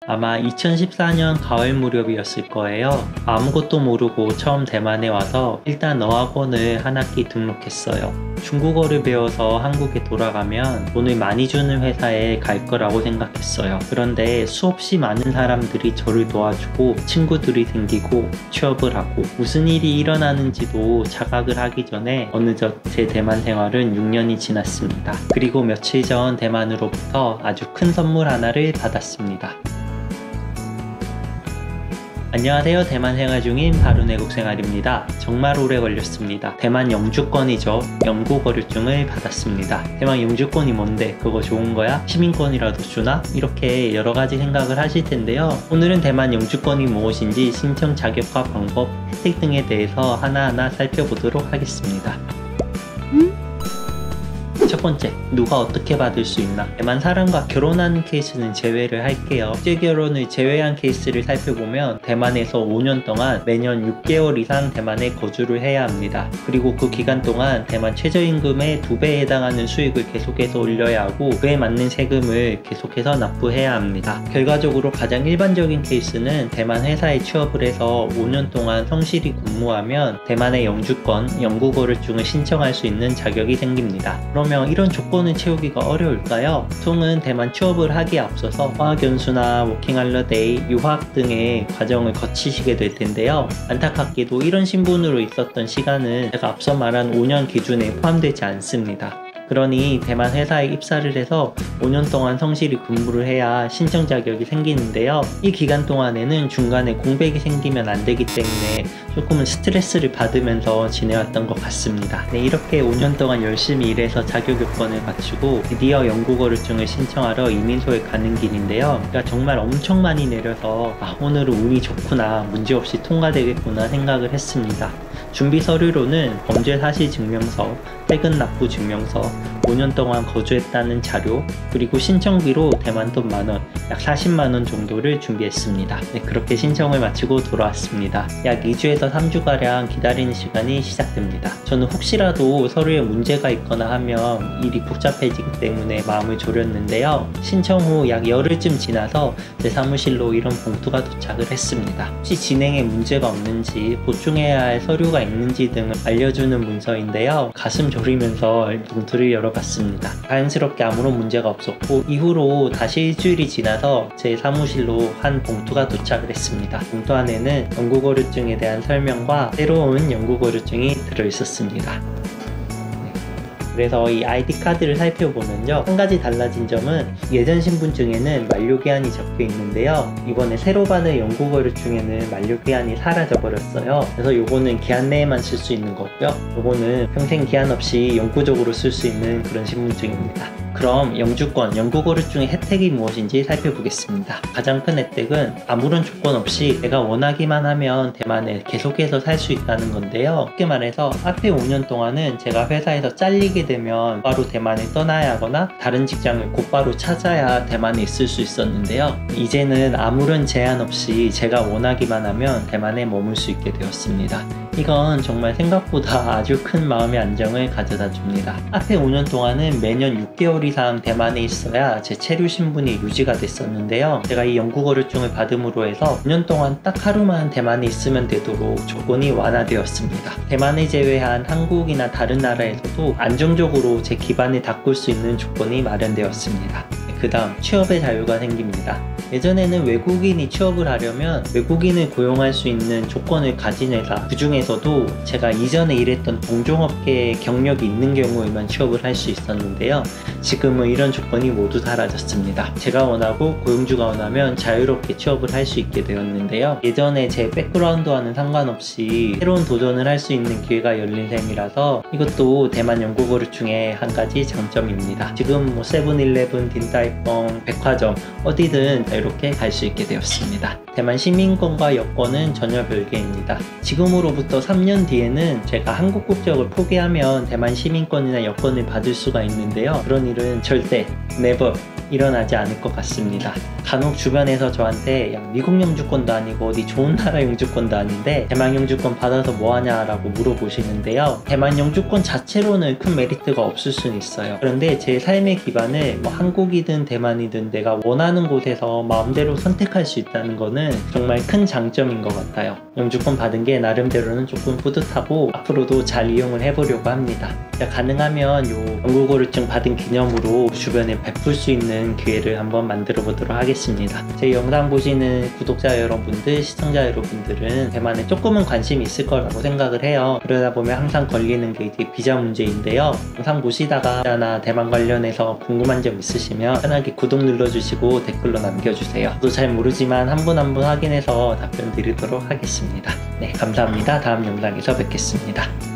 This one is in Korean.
아마 2014년 가을 무렵이었을 거예요. 아무것도 모르고 처음 대만에 와서 일단 어학원을 한 학기 등록했어요. 중국어를 배워서 한국에 돌아가면 돈을 많이 주는 회사에 갈 거라고 생각했어요. 그런데 수없이 많은 사람들이 저를 도와주고 친구들이 생기고 취업을 하고 무슨 일이 일어나는지도 자각을 하기 전에 어느덧 제 대만 생활은 6년이 지났습니다. 그리고 며칠 전 대만으로부터 아주 큰 선물 하나를 받았습니다. 안녕하세요. 대만 생활 중인 바른외국생활입니다. 정말 오래 걸렸습니다. 대만 영주권이죠. 영구거류증을 받았습니다. 대만 영주권이 뭔데? 그거 좋은 거야? 시민권이라도 주나? 이렇게 여러가지 생각을 하실 텐데요. 오늘은 대만 영주권이 무엇인지 신청 자격과 방법, 혜택 등에 대해서 하나하나 살펴보도록 하겠습니다. 첫 번째, 누가 어떻게 받을 수 있나? 대만 사람과 결혼하는 케이스는 제외를 할게요. 국제 결혼을 제외한 케이스를 살펴보면 대만에서 5년 동안 매년 6개월 이상 대만에 거주를 해야 합니다. 그리고 그 기간 동안 대만 최저임금의 2배에 해당하는 수익을 계속해서 올려야 하고 그에 맞는 세금을 계속해서 납부해야 합니다. 결과적으로 가장 일반적인 케이스는 대만 회사에 취업을 해서 5년 동안 성실히 근무하면 대만의 영주권, 영구거류증을 신청할 수 있는 자격이 생깁니다. 그러면 이런 조건을 채우기가 어려울까요? 보통은 대만 취업을 하기에 앞서서 어학연수나 워킹홀리데이, 유학 등의 과정을 거치시게 될 텐데요. 안타깝게도 이런 신분으로 있었던 시간은 제가 앞서 말한 5년 기준에 포함되지 않습니다. 그러니 대만 회사에 입사를 해서 5년 동안 성실히 근무를 해야 신청 자격이 생기는데요. 이 기간 동안에는 중간에 공백이 생기면 안 되기 때문에 조금은 스트레스를 받으면서 지내왔던 것 같습니다. 네, 이렇게 5년 동안 열심히 일해서 자격 요건을 갖추고 드디어 영구거류증을 신청하러 이민소에 가는 길인데요. 제가 정말 엄청 많이 내려서 오늘은 운이 좋구나, 문제없이 통과되겠구나 생각을 했습니다. 준비 서류로는 범죄 사실 증명서, 세금 납부 증명서, 5년 동안 거주했다는 자료, 그리고 신청비로 대만 돈 만원, 약 40만원 정도를 준비했습니다. 네, 그렇게 신청을 마치고 돌아왔습니다. 약 2주에서 3주가량 기다리는 시간이 시작됩니다. 저는 혹시라도 서류에 문제가 있거나 하면 일이 복잡해지기 때문에 마음을 졸였는데요. 신청 후 약 열흘쯤 지나서 제 사무실로 이런 봉투가 도착을 했습니다. 혹시 진행에 문제가 없는지, 보충해야 할 서류가 있는지 등을 알려주는 문서인데요. 가슴 졸이면서 봉투를 열어봤습니다. 다행스럽게 아무런 문제가 없었고 이후로 다시 일주일이 지나서 제 사무실로 한 봉투가 도착을 했습니다. 봉투 안에는 영구거류증에 대한 설명과 새로운 영구거류증이 들어있었습니다. 그래서 이 ID 카드를 살펴보면요, 한 가지 달라진 점은 예전 신분증에는 만료기한이 적혀 있는데요, 이번에 새로 받은 영구거류증에는 만료기한이 사라져 버렸어요. 그래서 요거는 기한 내에만 쓸 수 있는 거고요, 요거는 평생 기한 없이 영구적으로 쓸 수 있는 그런 신분증입니다. 그럼 영주권, 영구거류증의 혜택이 무엇인지 살펴보겠습니다. 가장 큰 혜택은 아무런 조건 없이 내가 원하기만 하면 대만에 계속해서 살 수 있다는 건데요. 쉽게 말해서 앞에 5년 동안은 제가 회사에서 잘리게 되면 바로 대만에 떠나야 하거나 다른 직장을 곧바로 찾아야 대만에 있을 수 있었는데요. 이제는 아무런 제한 없이 제가 원하기만 하면 대만에 머물 수 있게 되었습니다. 이건 정말 생각보다 아주 큰 마음의 안정을 가져다 줍니다. 앞에 5년 동안은 매년 6개월 이상 대만에 있어야 제 체류 신분이 유지가 됐었는데요. 제가 이 영구거류증을 받음으로 해서 5년 동안 딱 하루만 대만에 있으면 되도록 조건이 완화되었습니다. 대만을 제외한 한국이나 다른 나라에서도 안정적으로 제 기반을 닦을 수 있는 조건이 마련되었습니다. 그 다음, 취업의 자유가 생깁니다. 예전에는 외국인이 취업을 하려면 외국인을 고용할 수 있는 조건을 가진 회사, 그 중에서도 제가 이전에 일했던 동종업계에 경력이 있는 경우에만 취업을 할 수 있었는데요. 지금은 이런 조건이 모두 사라졌습니다. 제가 원하고 고용주가 원하면 자유롭게 취업을 할 수 있게 되었는데요. 예전에 제 백그라운드와는 상관없이 새로운 도전을 할 수 있는 기회가 열린 셈이라서 이것도 대만 영구거류증의 한 가지 장점입니다. 지금 세븐일레븐, 딘타이펑, 백화점 어디든 이렇게 갈 수 있게 되었습니다. 대만 시민권과 여권은 전혀 별개입니다. 지금으로부터 3년 뒤에는 제가 한국 국적을 포기하면 대만 시민권이나 여권을 받을 수가 있는데요. 그런 일은 절대 never 일어나지 않을 것 같습니다. 간혹 주변에서 저한테 야, 미국 영주권도 아니고 어디 좋은 나라 영주권도 아닌데 대만 영주권 받아서 뭐하냐 라고 물어보시는데요. 대만 영주권 자체로는 큰 메리트가 없을 수는 있어요. 그런데 제 삶의 기반을 뭐 한국이든 대만이든 내가 원하는 곳에서 마음대로 선택할 수 있다는 거는 정말 큰 장점인 것 같아요. 영주권 받은 게 나름대로는 조금 뿌듯하고 앞으로도 잘 이용을 해보려고 합니다. 가능하면 요 영국어류증 받은 기념으로 주변에 베풀 수 있는 기회를 한번 만들어 보도록 하겠습니다. 제 영상 보시는 구독자 여러분들, 시청자 여러분들은 대만에 조금은 관심이 있을 거라고 생각을 해요. 그러다 보면 항상 걸리는 게 이제 비자 문제인데요. 영상 보시다가 비자나 대만 관련해서 궁금한 점 있으시면 편하게 구독 눌러주시고 댓글로 남겨주세요. 저도 잘 모르지만 한 분 한 분 확인해서 답변 드리도록 하겠습니다. 네, 감사합니다. 다음 영상에서 뵙겠습니다.